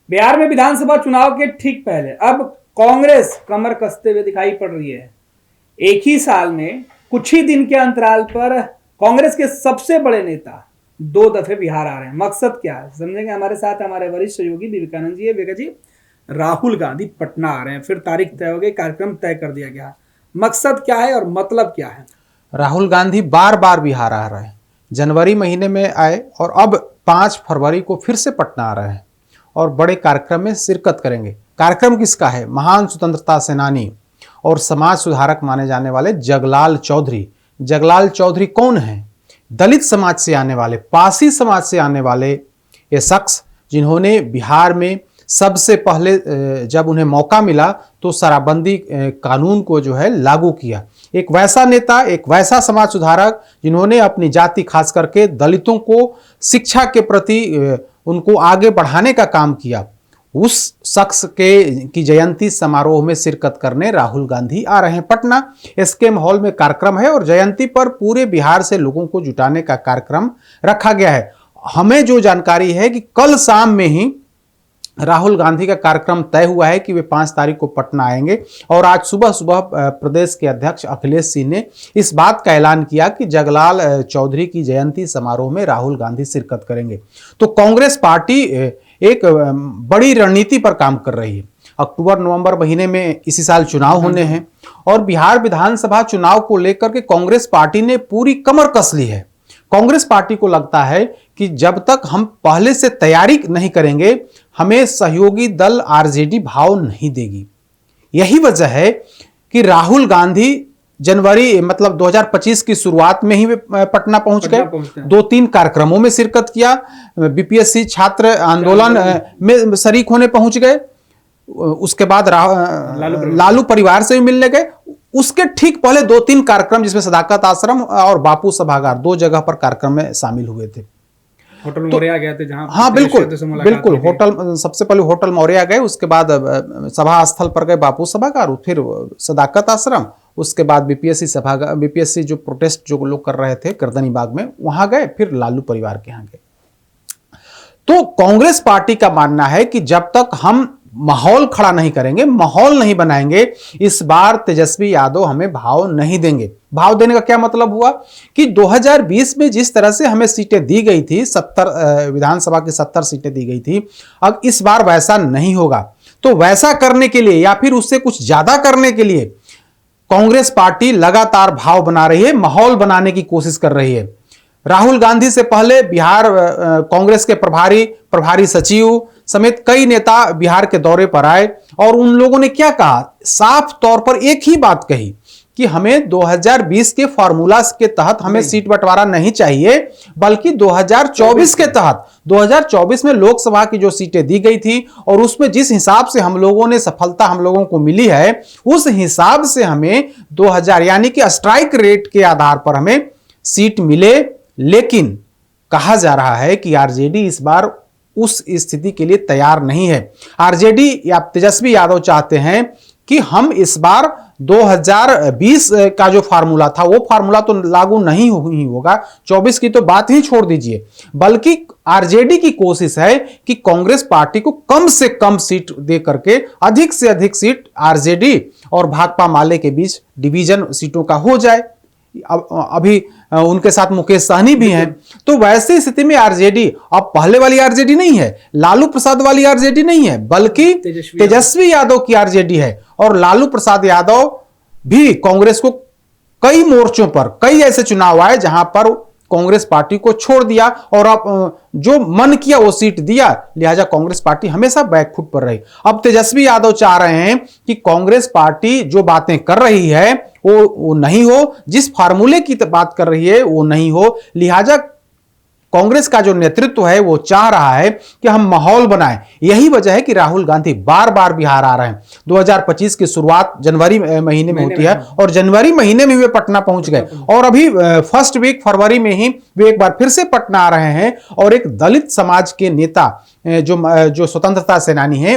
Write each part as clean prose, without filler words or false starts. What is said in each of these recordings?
बिहार में विधानसभा चुनाव के ठीक पहले अब कांग्रेस कमर कसते हुए दिखाई पड़ रही है। एक ही साल में कुछ ही दिन के अंतराल पर कांग्रेस के सबसे बड़े नेता 2 दफे बिहार आ रहे हैं। मकसद क्या है समझेंगे। हमारे साथ हमारे वरिष्ठ सहयोगी विवेकानंद जी है। विवेका जी, राहुल गांधी पटना आ रहे हैं, फिर तारीख तय हो गई, कार्यक्रम तय कर दिया गया। मकसद क्या है और मतलब क्या है? राहुल गांधी बार बार बिहार आ रहे हैं। जनवरी महीने में आए और अब 5 फरवरी को फिर से पटना आ रहे हैं और बड़े कार्यक्रम में शिरकत करेंगे। कार्यक्रम किसका है? महान स्वतंत्रता सेनानी और समाज सुधारक माने जाने वाले जगलाल चौधरी। जगलाल चौधरी कौन है? दलित समाज से आने वाले, पासी समाज से आने वाले ये शख्स, जिन्होंने बिहार में सबसे पहले जब उन्हें मौका मिला तो शराबबंदी कानून को जो है लागू किया। एक वैसा नेता, एक वैसा समाज सुधारक जिन्होंने अपनी जाति खास करके दलितों को शिक्षा के प्रति उनको आगे बढ़ाने का काम किया। उस शख्स की जयंती समारोह में शिरकत करने राहुल गांधी आ रहे हैं पटना। एसकेएम हॉल में कार्यक्रम है और जयंती पर पूरे बिहार से लोगों को जुटाने का कार्यक्रम रखा गया है। हमें जो जानकारी है कि कल शाम में ही राहुल गांधी का कार्यक्रम तय हुआ है कि वे 5 तारीख को पटना आएंगे और आज सुबह सुबह प्रदेश के अध्यक्ष अखिलेश सिंह ने इस बात का ऐलान किया कि जगलाल चौधरी की जयंती समारोह में राहुल गांधी शिरकत करेंगे। तो कांग्रेस पार्टी एक बड़ी रणनीति पर काम कर रही है। अक्टूबर नवंबर महीने में इसी साल चुनाव होने हैं और बिहार विधानसभा चुनाव को लेकर के कांग्रेस पार्टी ने पूरी कमर कस ली है। कांग्रेस पार्टी को लगता है कि जब तक हम पहले से तैयारी नहीं करेंगे हमें सहयोगी दल आरजेडी भाव नहीं देगी। यही वजह है कि राहुल गांधी जनवरी मतलब 2025 की शुरुआत में ही पटना पहुंच गए। 2-3 कार्यक्रमों में शिरकत किया। बीपीएससी छात्र आंदोलन में शरीक होने पहुंच गए। उसके बाद लालू परिवार से भी मिलने गए। उसके ठीक पहले 2-3 कार्यक्रम जिसमें सदाकत आश्रम और बापू सभागार 2 जगह पर कार्यक्रम में शामिल हुए थे। होटल मौर्या गए थे जहां, हाँ बिल्कुल बिल्कुल, होटल सबसे पहले होटल मौर्या गए, उसके बाद सभा स्थल पर गए बापू सभागार, फिर सदाकत आश्रम, उसके बाद बीपीएससी सभागार, बीपीएससी जो प्रोटेस्ट जो लोग कर रहे थे गर्दनी बाग में वहां गए, फिर लालू परिवार के यहाँ गए। तो कांग्रेस पार्टी का मानना है कि जब तक हम माहौल खड़ा नहीं करेंगे, माहौल नहीं बनाएंगे, इस बार तेजस्वी यादव हमें भाव नहीं देंगे। भाव देने का क्या मतलब हुआ कि 2020 में जिस तरह से हमें सीटें दी गई थी, 70 विधानसभा की 70 सीटें दी गई थी, अब इस बार वैसा नहीं होगा। तो वैसा करने के लिए या फिर उससे कुछ ज्यादा करने के लिए कांग्रेस पार्टी लगातार भाव बना रही है, माहौल बनाने की कोशिश कर रही है। राहुल गांधी से पहले बिहार कांग्रेस के प्रभारी सचिव समेत कई नेता बिहार के दौरे पर आए और उन लोगों ने क्या कहा? साफ तौर पर एक ही बात कही कि हमें 2020 के फॉर्मूला के तहत हमें सीट बंटवारा नहीं चाहिए, बल्कि 2024 के तहत 2024 में लोकसभा की जो सीटें दी गई थी और उसमें जिस हिसाब से हम लोगों ने सफलता हम लोगों को मिली है, उस हिसाब से हमें 2000 यानी कि स्ट्राइक रेट के आधार पर हमें सीट मिले। लेकिन कहा जा रहा है कि आरजेडी इस बार उस स्थिति के लिए तैयार नहीं है। आरजेडी या तेजस्वी यादव चाहते हैं कि हम इस बार 2020 का जो फार्मूला था वो फार्मूला तो लागू नहीं होगा, 24 की तो बात ही छोड़ दीजिए, बल्कि आरजेडी की कोशिश है कि कांग्रेस पार्टी को कम से कम सीट दे करके अधिक से अधिक सीट आरजेडी और भाकपा माले के बीच डिवीजन सीटों का हो जाए। अभी उनके साथ मुकेश सहनी भी हैं। तो वैसी स्थिति में आरजेडी अब पहले वाली आरजेडी नहीं है, लालू प्रसाद वाली आरजेडी नहीं है, बल्कि तेजस्वी यादव की आरजेडी है। और लालू प्रसाद यादव भी कांग्रेस को कई मोर्चों पर कई ऐसे चुनाव आए जहां पर कांग्रेस पार्टी को छोड़ दिया और अब जो मन किया वो सीट दिया, लिहाजा कांग्रेस पार्टी हमेशा बैकफुट पर रही। अब तेजस्वी यादव चाह रहे हैं कि कांग्रेस पार्टी जो बातें कर रही है वो नहीं हो, जिस फार्मूले की बात कर रही है वो नहीं हो। लिहाजा कांग्रेस का जो नेतृत्व है वो चाह रहा है कि हम माहौल बनाएं। यही वजह है कि राहुल गांधी बार बार बिहार आ रहे हैं। 2025 की शुरुआत जनवरी महीने में होती है और जनवरी महीने में वे पटना पहुंच गए और अभी फर्स्ट वीक फरवरी में ही वे एक बार फिर से पटना आ रहे हैं। और एक दलित समाज के नेता जो स्वतंत्रता सेनानी हैं,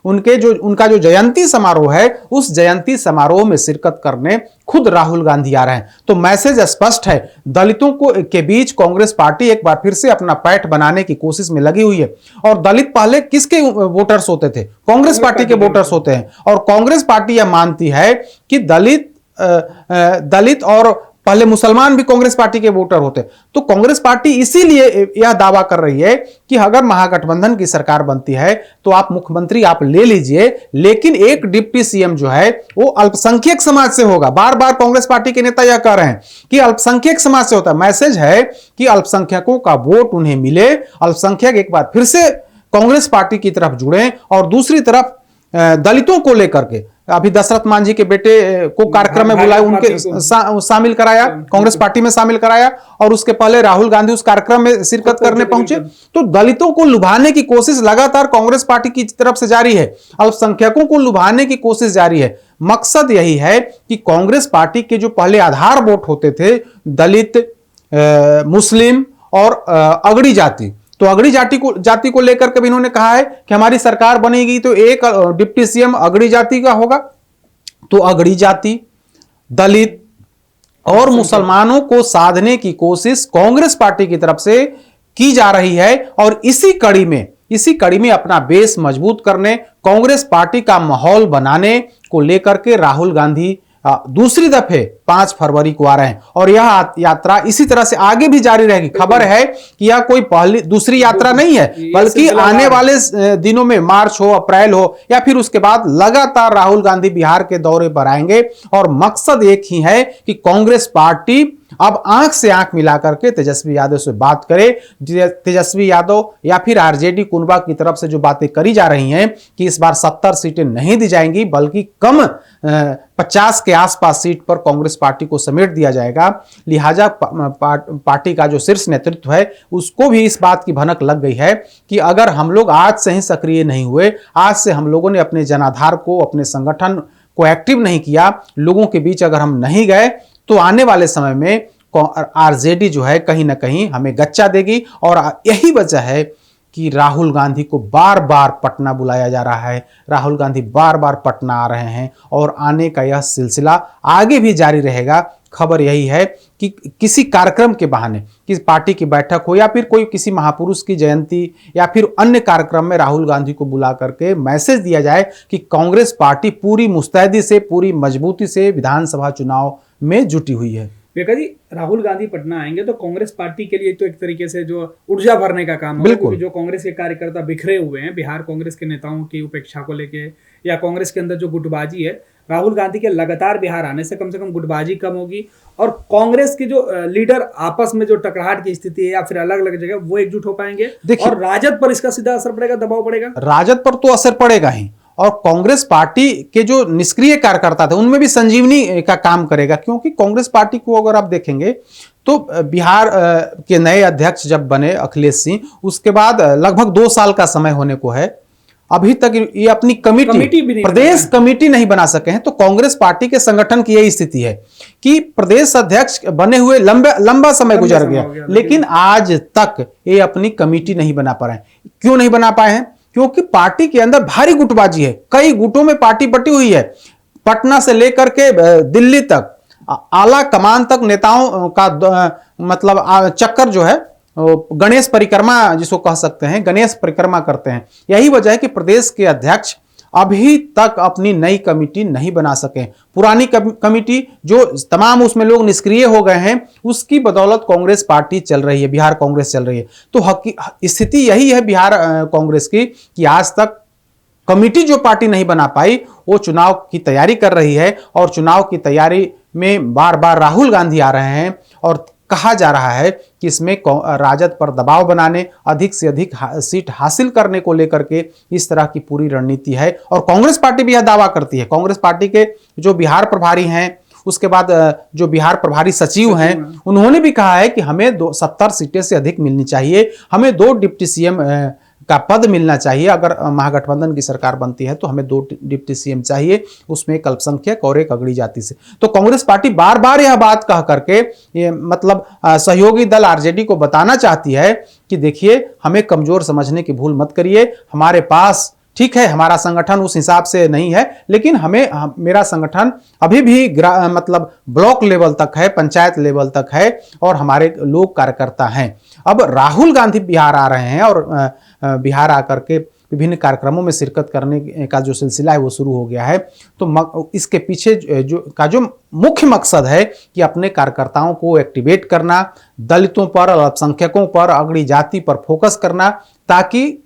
उनका जो जयंती समारोह है, उस जयंती समारोह में शिरकत करने खुद राहुल गांधी आ रहे हैं। तो मैसेज स्पष्ट है, दलितों के बीच कांग्रेस पार्टी एक बार फिर से अपना पैठ बनाने की कोशिश में लगी हुई है। और दलित पहले किसके वोटर्स होते थे? कांग्रेस पार्टी के वोटर्स होते हैं। और कांग्रेस पार्टी यह मानती है कि दलित और पहले मुसलमान भी कांग्रेस पार्टी के वोटर होते। तो कांग्रेस पार्टी इसीलिए यह दावा कर रही है कि अगर महागठबंधन की सरकार बनती है तो आप मुख्यमंत्री आप ले लीजिए, लेकिन एक डिप्टी सीएम जो है वो अल्पसंख्यक समाज से होगा। बार बार कांग्रेस पार्टी के नेता यह कह रहे हैं कि अल्पसंख्यक समाज से होता है। मैसेज है कि अल्पसंख्यकों का वोट उन्हें मिले, अल्पसंख्यक एक बार फिर से कांग्रेस पार्टी की तरफ जुड़े। और दूसरी तरफ दलितों को लेकर के अभी दशरथ मांझी के बेटे को कार्यक्रम में बुलाया, उनके शामिल कराया, कांग्रेस पार्टी में शामिल कराया, और उसके पहले राहुल गांधी उस कार्यक्रम में शिरकत करने पहुंचे। तो दलितों को लुभाने की कोशिश लगातार कांग्रेस पार्टी की तरफ से जारी है, अल्पसंख्यकों को लुभाने की कोशिश जारी है। मकसद यही है कि कांग्रेस पार्टी के जो पहले आधार वोट होते थे, दलित, मुस्लिम और अगड़ी जाति, तो अगड़ी जाति को लेकर के भी इन्होंने कहा है कि हमारी सरकार बनेगी तो एक डिप्टी सीएम अगड़ी जाति का होगा। तो अगड़ी जाति, दलित और मुसलमानों को साधने की कोशिश कांग्रेस पार्टी की तरफ से की जा रही है। और इसी कड़ी में अपना बेस मजबूत करने, कांग्रेस पार्टी का माहौल बनाने को लेकर के राहुल गांधी दूसरी दफे 5 फरवरी को आ रहे हैं। और यह यात्रा इसी तरह से आगे भी जारी रहेगी। खबर है कि यह कोई दूसरी यात्रा नहीं है, बल्कि आने वाले दिनों में मार्च हो, अप्रैल हो, या फिर उसके बाद लगातार राहुल गांधी बिहार के दौरे पर आएंगे। और मकसद एक ही है कि कांग्रेस पार्टी अब आंख से आंख मिलाकर के तेजस्वी यादव से बात करे। तेजस्वी यादव या फिर आरजेडी कुनबा की तरफ से जो बातें करी जा रही हैं कि इस बार 70 सीटें नहीं दी जाएंगी, बल्कि कम 50 के आसपास सीट पर कांग्रेस पार्टी को समेट दिया जाएगा। लिहाजा पार्टी का जो शीर्ष नेतृत्व है उसको भी इस बात की भनक लग गई है कि अगर हम लोग आज से ही सक्रिय नहीं हुए, आज से हम लोगों ने अपने जनाधार को, अपने संगठन को एक्टिव नहीं किया, लोगों के बीच अगर हम नहीं गए, तो आने वाले समय में आरजेडी जो है कहीं ना कहीं हमें गच्चा देगी। और यही वजह है कि राहुल गांधी को बार बार पटना बुलाया जा रहा है, राहुल गांधी बार बार पटना आ रहे हैं, और आने का यह सिलसिला आगे भी जारी रहेगा। खबर यही है कि किसी कार्यक्रम के बहाने, किसी पार्टी की बैठक हो या फिर कोई किसी महापुरुष की जयंती या फिर अन्य कार्यक्रम में राहुल गांधी को बुला करके मैसेज दिया जाए कि कांग्रेस पार्टी पूरी मुस्तैदी से, पूरी मजबूती से विधानसभा चुनाव में जुटी हुई है। विवेका जी, राहुल गांधी पटना आएंगे तो कांग्रेस पार्टी के लिए तो एक तरीके से जो ऊर्जा भरने का काम है, क्योंकि जो कांग्रेस के कार्यकर्ता बिखरे हुए हैं बिहार कांग्रेस के नेताओं की उपेक्षा को लेके, या कांग्रेस के अंदर जो गुटबाजी है, राहुल गांधी के लगातार बिहार आने से कम गुटबाजी कम होगी। और कांग्रेस के जो लीडर आपस में जो टकराहट की स्थिति है या फिर अलग अलग जगह, वो एकजुट हो पाएंगे। और राजद पर इसका सीधा असर पड़ेगा, दबाव पड़ेगा। राजद पर तो असर पड़ेगा ही, और कांग्रेस पार्टी के जो निष्क्रिय कार्यकर्ता थे उनमें भी संजीवनी का काम करेगा। क्योंकि कांग्रेस पार्टी को अगर आप देखेंगे तो बिहार के नए अध्यक्ष जब बने अखिलेश सिंह, उसके बाद लगभग 2 साल का समय होने को है, अभी तक ये अपनी कमेटी प्रदेश कमेटी नहीं बना सके हैं। तो कांग्रेस पार्टी के संगठन की यही स्थिति है कि प्रदेश अध्यक्ष बने हुए लंबा समय गुजर गया, लेकिन आज तक ये अपनी कमेटी नहीं बना पा रहे हैं। क्यों नहीं बना पाए हैं? क्योंकि पार्टी के अंदर भारी गुटबाजी है, कई गुटों में पार्टी बटी हुई है। पटना से लेकर के दिल्ली तक, आला कमान तक नेताओं का मतलब चक्कर जो है, गणेश परिक्रमा जिसको कह सकते हैं, गणेश परिक्रमा करते हैं। यही वजह है कि प्रदेश के अध्यक्ष अभी तक अपनी नई कमेटी नहीं बना सके। पुरानी कमेटी जो तमाम उसमें लोग निष्क्रिय हो गए हैं, उसकी बदौलत कांग्रेस पार्टी चल रही है, बिहार कांग्रेस चल रही है। तो स्थिति यही है बिहार कांग्रेस की कि आज तक कमेटी जो पार्टी नहीं बना पाई, वो चुनाव की तैयारी कर रही है। और चुनाव की तैयारी में बार बार राहुल गांधी आ रहे हैं, और कहा जा रहा है कि इसमें राजद पर दबाव बनाने, अधिक से अधिक सीट हासिल करने को लेकर के इस तरह की पूरी रणनीति है। और कांग्रेस पार्टी भी यह दावा करती है। कांग्रेस पार्टी के जो बिहार प्रभारी हैं, उसके बाद जो बिहार प्रभारी सचिव हैं, उन्होंने भी कहा है कि हमें 70 सीटें से अधिक मिलनी चाहिए, हमें 2 डिप्टी सीएम का पद मिलना चाहिए। अगर महागठबंधन की सरकार बनती है तो हमें 2 डिप्टी सीएम चाहिए, उसमें एक अल्पसंख्यक और एक अगड़ी जाति से। तो कांग्रेस पार्टी बार बार यह बात कह करके ये मतलब सहयोगी दल आरजेडी को बताना चाहती है कि देखिए, हमें कमजोर समझने की भूल मत करिए, हमारे पास ठीक है, हमारा संगठन उस हिसाब से नहीं है, लेकिन मेरा संगठन अभी भी मतलब ब्लॉक लेवल तक है, पंचायत लेवल तक है और हमारे लोग कार्यकर्ता हैं। अब राहुल गांधी बिहार आ रहे हैं और बिहार आकर के विभिन्न कार्यक्रमों में शिरकत करने का जो सिलसिला है वो शुरू हो गया है। तो इसके पीछे जो मुख्य मकसद है कि अपने कार्यकर्ताओं को एक्टिवेट करना, दलितों पर, अल्पसंख्यकों पर, अगड़ी जाति पर फोकस करना, ताकि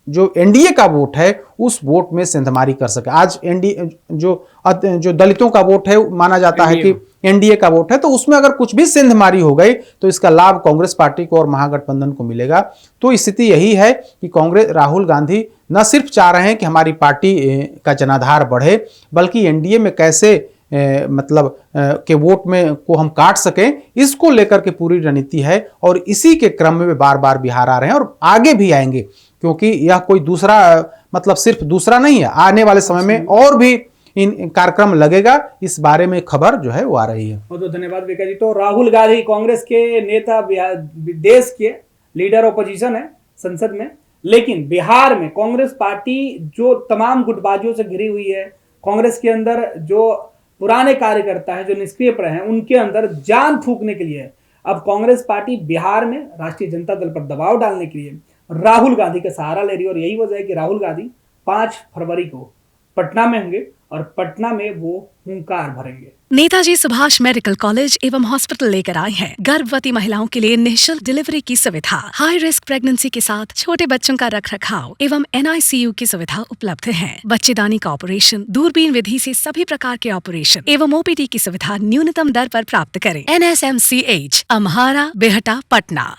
जो एनडीए का वोट है उस वोट में सेंधमारी कर सके। आज एनडीए जो दलितों का वोट है माना जाता है कि एनडीए का वोट है, तो उसमें अगर कुछ भी सेंधमारी हो गई तो इसका लाभ कांग्रेस पार्टी को और महागठबंधन को मिलेगा। तो स्थिति यही है कि राहुल गांधी न सिर्फ चाह रहे हैं कि हमारी पार्टी का जनाधार बढ़े, बल्कि एनडीए में कैसे के वोट में को हम काट सकें, इसको लेकर के पूरी रणनीति है। और इसी के क्रम में वे बार बार बिहार आ रहे हैं और आगे भी आएंगे, क्योंकि यह कोई दूसरा सिर्फ दूसरा नहीं है, आने वाले समय में और भी इन कार्यक्रम लगेगा। इस बारे में खबर जो है वो आ रही है। बहुत धन्यवाद विकास जी। तो राहुल गांधी कांग्रेस के नेता, देश के लीडर ऑपोजिशन है संसद में, लेकिन बिहार में कांग्रेस पार्टी जो तमाम गुटबाजियों से घिरी हुई है, कांग्रेस के अंदर जो पुराने कार्यकर्ता हैं जो निष्क्रिय पड़े हैं उनके अंदर जान फूंकने के लिए अब कांग्रेस पार्टी बिहार में राष्ट्रीय जनता दल पर दबाव डालने के लिए राहुल गांधी का सहारा ले रही है। और यही वजह है कि राहुल गांधी 5 फरवरी को पटना में होंगे और पटना में वो हुंकार भरेंगे। नेताजी सुभाष मेडिकल कॉलेज एवं हॉस्पिटल लेकर आए हैं गर्भवती महिलाओं के लिए निःशुल्क डिलीवरी की सुविधा। हाई रिस्क प्रेगनेंसी के साथ छोटे बच्चों का रखरखाव एवं NICU की सुविधा उपलब्ध है। बच्चेदानी का ऑपरेशन, दूरबीन विधि से सभी प्रकार के ऑपरेशन एवं OPD की सुविधा न्यूनतम दर पर प्राप्त करें। NSMCH, अम्हारा, बेहटा, पटना।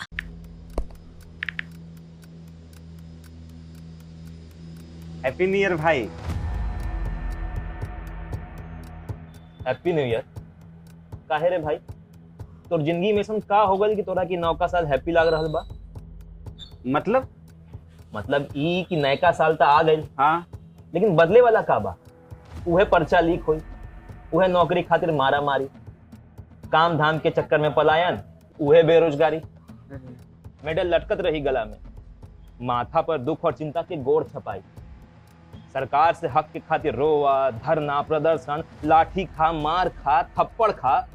हैप्पी न्यू ईयर भाई। Happy new year. काहे रे भाई, तोर जिंदगी में ऐसा का हो गल कि तोरा की नौका साल हैप्पी लाग रहल बा? मतलब ई कि नयका साल तो आ गइल, हाँ, लेकिन बदले वाला का बा? उहे पर्चा लीक होई, उहे नौकरी खातिर मारा मारी, काम धाम के चक्कर में पलायन, उहे बेरोजगारी, मेडल लटकत रही गला में, माथा पर दुख और चिंता के गोड़ छपाई, सरकार से हक के खातिर रोवा, धरना, प्रदर्शन, लाठी खा, मार खा, थप्पड़ खा।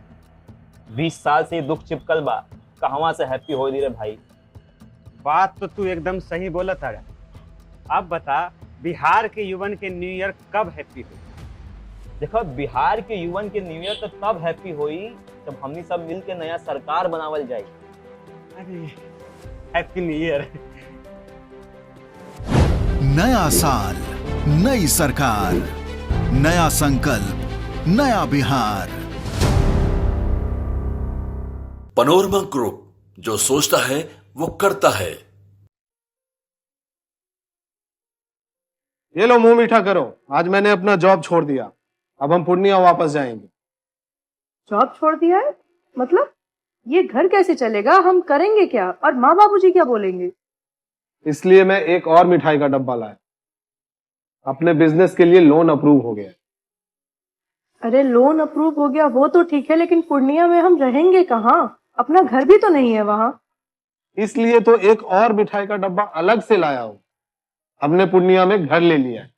20 साल से दुख चिपकल बा, कहवा से हैप्पी हो रे भाई? बात तो तू एकदम सही बोला था। अब बता, बिहार के युवन के न्यू ईयर कब हैप्पी हुई? देखो, बिहार के युवन के न्यू ईयर तो तब हैप्पी हुई जब हमनी सब मिल के नया सरकार बनावल जाए। अरे हैप्पी न्यू ईयर। नया साल, नई सरकार, नया संकल्प, नया बिहार। पैनोरमा ग्रुप, जो सोचता है वो करता है। ये लो मुंह मीठा करो, आज मैंने अपना जॉब छोड़ दिया, अब हम पूर्णिया वापस जाएंगे। जॉब छोड़ दिया है? मतलब ये घर कैसे चलेगा? हम करेंगे क्या? और माँ बाबूजी क्या बोलेंगे? इसलिए मैं एक और मिठाई का डब्बा लाया। अपने बिजनेस के लिए लोन अप्रूव हो गया। अरे लोन अप्रूव हो गया वो तो ठीक है, लेकिन पूर्णिया में हम रहेंगे कहाँ? अपना घर भी तो नहीं है वहाँ। इसलिए तो एक और मिठाई का डब्बा अलग से लाया हूँ। हमने पूर्णिया में घर ले लिया है,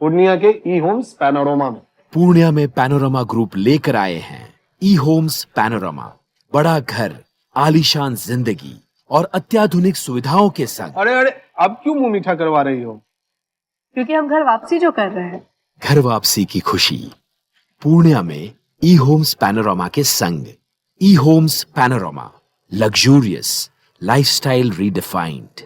पूर्णिया के ई-होम्स पैनोरमा में। पूर्णिया में पैनोरमा ग्रुप लेकर आए हैं ई-होम्स पैनोरमा। बड़ा घर, आलीशान जिंदगी और अत्याधुनिक सुविधाओं के संग। अरे अब क्यों मुंह मीठा करवा रही हो? क्योंकि हम घर वापसी जो कर रहे हैं। घर वापसी की खुशी पूर्णिया में ई-होम्स पैनोरमा के संग। ई-होम्स पैनोरमा, लग्जूरियस लाइफस्टाइल रीडिफाइंड।